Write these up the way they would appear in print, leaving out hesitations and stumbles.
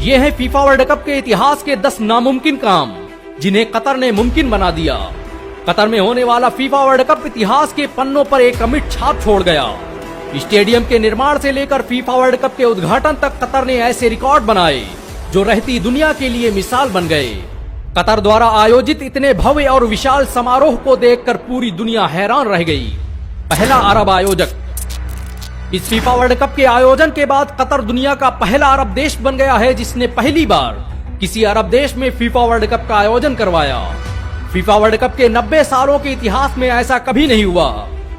ये है FIFA world cup के इतिहास के 10 नामुमकिन काम जिन्हें कतर ने मुमकिन बना दिया। कतर में होने वाला फीफा वर्ल्ड कप इतिहास के पन्नों पर एक अमिट छाप छोड़ गया। स्टेडियम के निर्माण से लेकर फीफा वर्ल्ड कप के उद्घाटन तक कतर ने ऐसे रिकॉर्ड बनाए जो रहती दुनिया के लिए मिसाल बन गए। कतर द्वारा आयोजित इतने भव्य और विशाल समारोह को देखकर पूरी दुनिया हैरान रह गई। पहला अरब आयोजक। इस फीफा वर्ल्ड कप के आयोजन के बाद कतर दुनिया का पहला अरब देश बन गया है जिसने पहली बार किसी अरब देश में फीफा वर्ल्ड कप का आयोजन करवाया। फीफा वर्ल्ड कप के 90 सालों के इतिहास में ऐसा कभी नहीं हुआ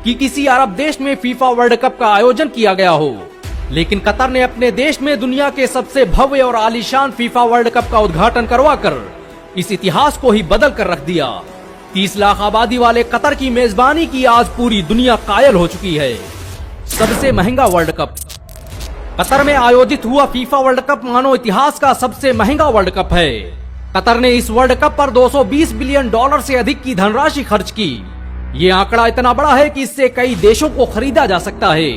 कि किसी अरब देश में फीफा वर्ल्ड कप का आयोजन किया गया हो, लेकिन कतर ने अपने देश में दुनिया के सबसे भव्य और आलीशान फीफा वर्ल्ड कप का उद्घाटन करवाकर इस इतिहास को ही बदल कर रख दिया। 30 लाख आबादी वाले कतर की मेजबानी की आज पूरी दुनिया कायल हो चुकी है। सबसे महंगा वर्ल्ड कप। कतर में आयोजित हुआ फीफा वर्ल्ड कप मानो इतिहास का सबसे महंगा वर्ल्ड कप है। कतर ने इस वर्ल्ड कप पर $220 बिलियन से अधिक की धनराशि खर्च की। ये आंकड़ा इतना बड़ा है कि इससे कई देशों को खरीदा जा सकता है।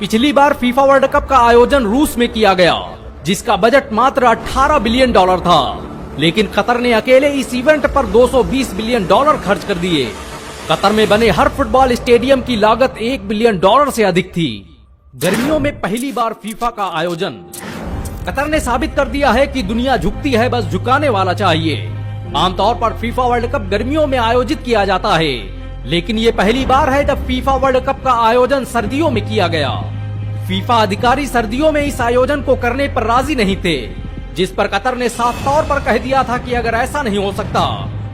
पिछली बार फीफा वर्ल्ड कप का आयोजन रूस में किया गया जिसका बजट मात्र $18 बिलियन था, लेकिन कतर ने अकेले इस इवेंट पर $220 बिलियन खर्च कर दिए। कतर में बने हर फुटबॉल स्टेडियम की लागत $1 बिलियन से अधिक थी। गर्मियों में पहली बार फीफा का आयोजन। कतर ने साबित कर दिया है कि दुनिया झुकती है, बस झुकाने वाला चाहिए। आमतौर पर फीफा वर्ल्ड कप गर्मियों में आयोजित किया जाता है, लेकिन ये पहली बार है जब फीफा वर्ल्ड कप का आयोजन सर्दियों में किया गया। फीफा अधिकारी सर्दियों में इस आयोजन को करने पर राजी नहीं थे, जिस पर कतर ने साफ तौर पर कह दिया था कि अगर ऐसा नहीं हो सकता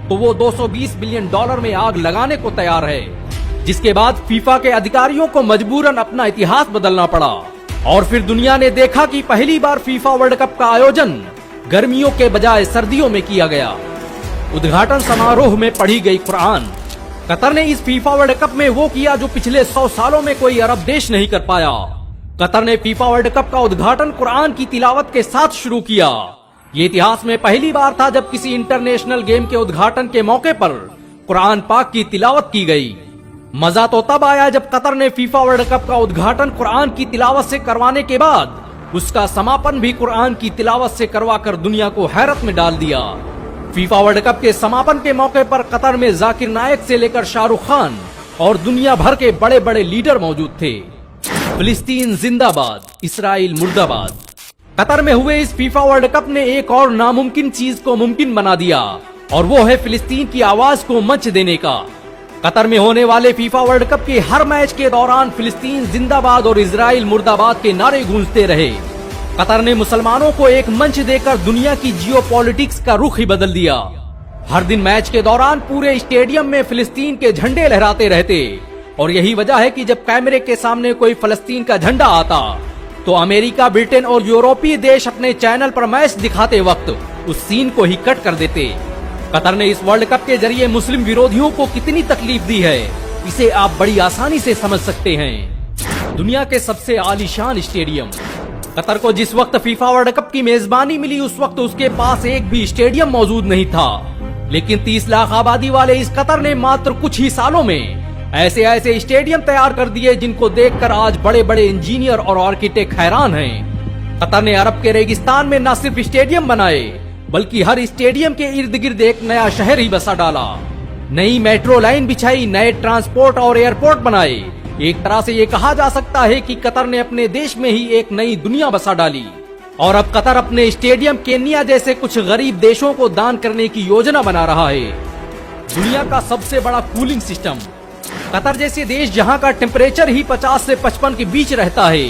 तो वो $220 बिलियन में आग लगाने को तैयार है। जिसके बाद फीफा के अधिकारियों को मजबूरन अपना इतिहास बदलना पड़ा और फिर दुनिया ने देखा कि पहली बार फीफा वर्ल्ड कप का आयोजन गर्मियों के बजाय सर्दियों में किया गया। उद्घाटन समारोह में पढ़ी गई कुरान। कतर ने इस फीफा वर्ल्ड कप में वो किया जो पिछले 100 सालों में कोई अरब देश नहीं कर पाया। कतर ने फीफा वर्ल्ड कप का उद्घाटन कुरान की तिलावत के साथ शुरू किया। ये इतिहास में पहली बार था जब किसी इंटरनेशनल गेम के उद्घाटन के मौके पर कुरान पाक की तिलावत की गई। मजा तो तब आया जब कतर ने फीफा वर्ल्ड कप का उद्घाटन कुरान की तिलावत से करवाने के बाद उसका समापन भी कुरान की तिलावत से करवाकर दुनिया को हैरत में डाल दिया। फीफा वर्ल्ड कप के समापन के मौके पर कतर में जाकिर नायक से लेकर शाहरुख खान और दुनिया भर के बड़े बड़े लीडर मौजूद थे। फिलिस्तीन जिंदाबाद, इसराइल मुर्दाबाद। कतर में हुए इस फीफा वर्ल्ड कप ने एक और नामुमकिन चीज को मुमकिन बना दिया और वो है फिलिस्तीन की आवाज को मंच देने का। कतर में होने वाले फीफा वर्ल्ड कप के हर मैच के दौरान फिलिस्तीन जिंदाबाद और इजराइल मुर्दाबाद के नारे गूंजते रहे। कतर ने मुसलमानों को एक मंच देकर दुनिया की जियोपॉलिटिक्स का रुख ही बदल दिया। हर दिन मैच के दौरान पूरे स्टेडियम में फिलिस्तीन के झंडे लहराते रहते और यही वजह है कि जब कैमरे के सामने कोई फलस्तीन का झंडा आता तो अमेरिका, ब्रिटेन और यूरोपीय देश अपने चैनल पर मैच दिखाते वक्त उस सीन को ही कट कर देते। कतर ने इस वर्ल्ड कप के जरिए मुस्लिम विरोधियों को कितनी तकलीफ दी है इसे आप बड़ी आसानी से समझ सकते हैं। दुनिया के सबसे आलीशान स्टेडियम। कतर को जिस वक्त फीफा वर्ल्ड कप की मेजबानी मिली उस वक्त उसके पास एक भी स्टेडियम मौजूद नहीं था, लेकिन 30 लाख आबादी वाले इस कतर ने मात्र कुछ ही सालों में ऐसे ऐसे स्टेडियम तैयार कर दिए जिनको देखकर आज बड़े बड़े इंजीनियर और आर्किटेक्ट हैरान हैं। कतर ने अरब के रेगिस्तान में न सिर्फ स्टेडियम बनाए बल्कि हर स्टेडियम के इर्द गिर्द एक नया शहर ही बसा डाला। नई मेट्रो लाइन बिछाई, नए ट्रांसपोर्ट और एयरपोर्ट बनाए। एक तरह से ये कहा जा सकता है कि कतर ने अपने देश में ही एक नई दुनिया बसा डाली और अब कतर अपने स्टेडियम केन्या जैसे कुछ गरीब देशों को दान करने की योजना बना रहा है। दुनिया का सबसे बड़ा कूलिंग सिस्टम। कतर जैसे देश जहां का टेम्परेचर ही 50 से 55 के बीच रहता है,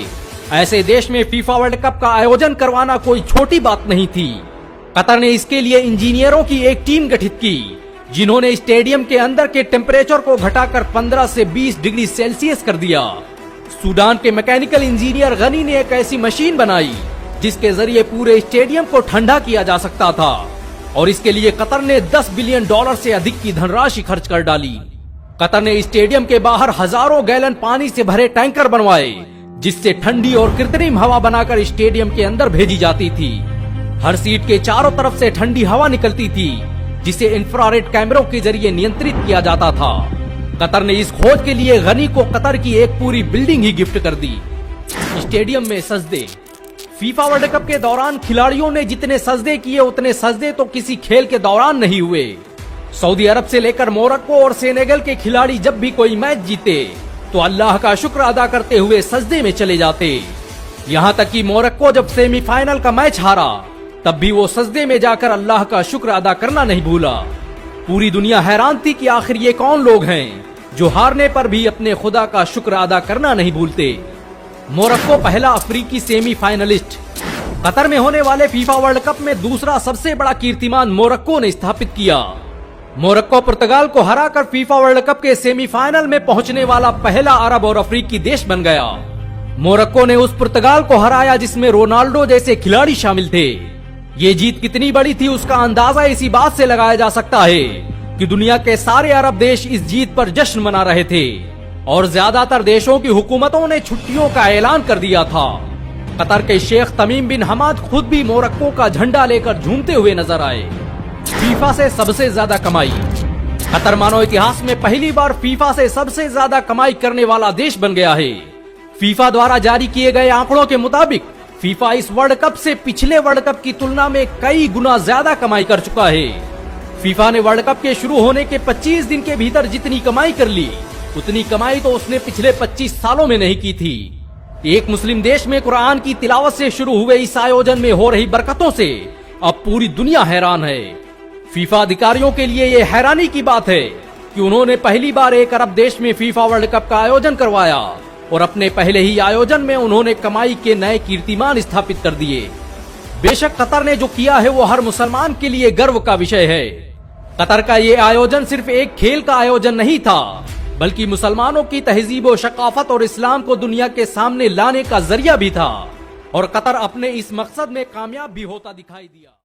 ऐसे देश में फीफा वर्ल्ड कप का आयोजन करवाना कोई छोटी बात नहीं थी। कतर ने इसके लिए इंजीनियरों की एक टीम गठित की जिन्होंने स्टेडियम के अंदर के टेम्परेचर को घटाकर 15 से 20 डिग्री सेल्सियस कर दिया। सूडान के मैकेनिकल इंजीनियर गनी ने एक ऐसी मशीन बनाई जिसके जरिए पूरे स्टेडियम को ठंडा किया जा सकता था और इसके लिए कतर ने $10 बिलियन से अधिक की धनराशि खर्च कर डाली। कतर ने स्टेडियम के बाहर हजारों गैलन पानी से भरे टैंकर बनवाए जिससे ठंडी और कृत्रिम हवा बनाकर स्टेडियम के अंदर भेजी जाती थी। हर सीट के चारों तरफ से ठंडी हवा निकलती थी जिसे इंफ्रारेड कैमरों के जरिए नियंत्रित किया जाता था। कतर ने इस खोज के लिए गनी को कतर की एक पूरी बिल्डिंग ही गिफ्ट कर दी। स्टेडियम में सजदे। फीफा वर्ल्ड कप के दौरान खिलाड़ियों ने जितने सजदे किए उतने सजदे तो किसी खेल के दौरान नहीं हुए। सऊदी अरब से लेकर मोरक्को और सेनेगल के खिलाड़ी जब भी कोई मैच जीते तो अल्लाह का शुक्र अदा करते हुए सजदे में चले जाते। यहाँ तक कि मोरक्को जब सेमीफाइनल का मैच हारा तब भी वो सजदे में जाकर अल्लाह का शुक्र अदा करना नहीं भूला। पूरी दुनिया हैरान थी कि आखिर ये कौन लोग हैं जो हारने पर भी अपने खुदा का शुक्र अदा करना नहीं भूलते। मोरक्को पहला अफ्रीकी सेमीफाइनलिस्ट। कतर में होने वाले फीफा वर्ल्ड कप में दूसरा सबसे बड़ा कीर्तिमान मोरक्को ने स्थापित किया। मोरक्को पुर्तगाल को हराकर फीफा वर्ल्ड कप के सेमीफाइनल में पहुंचने वाला पहला अरब और अफ्रीकी देश बन गया। मोरक्को ने उस पुर्तगाल को हराया जिसमें रोनाल्डो जैसे खिलाड़ी शामिल थे। ये जीत कितनी बड़ी थी उसका अंदाजा इसी बात से लगाया जा सकता है कि दुनिया के सारे अरब देश इस जीत पर जश्न मना रहे थे और ज्यादातर देशों की हुकूमतों ने छुट्टियों का ऐलान कर दिया था। कतर के शेख तमीम बिन हमाद खुद भी मोरक्को का झंडा लेकर झूमते हुए नजर आए। फीफा से सबसे ज्यादा कमाई। कतर मानो इतिहास में पहली बार फीफा से सबसे ज्यादा कमाई करने वाला देश बन गया है। फीफा द्वारा जारी किए गए आंकड़ों के मुताबिक फीफा इस वर्ल्ड कप से पिछले वर्ल्ड कप की तुलना में कई गुना ज्यादा कमाई कर चुका है। फीफा ने वर्ल्ड कप के शुरू होने के 25 दिन के भीतर जितनी कमाई कर ली उतनी कमाई तो उसने पिछले 25 सालों में नहीं की थी। एक मुस्लिम देश में कुरान की तिलावत से शुरू हुए इस आयोजन में हो रही बरकतों से अब पूरी दुनिया हैरान है। फीफा अधिकारियों के लिए ये हैरानी की बात है कि उन्होंने पहली बार एक अरब देश में फीफा वर्ल्ड कप का आयोजन करवाया और अपने पहले ही आयोजन में उन्होंने कमाई के नए कीर्तिमान स्थापित कर दिए। बेशक कतर ने जो किया है वो हर मुसलमान के लिए गर्व का विषय है। कतर का ये आयोजन सिर्फ एक खेल का आयोजन नहीं था बल्कि मुसलमानों की तहजीब व शकाफत और इस्लाम को दुनिया के सामने लाने का जरिया भी था और कतर अपने इस मकसद में कामयाब भी होता दिखाई दिया।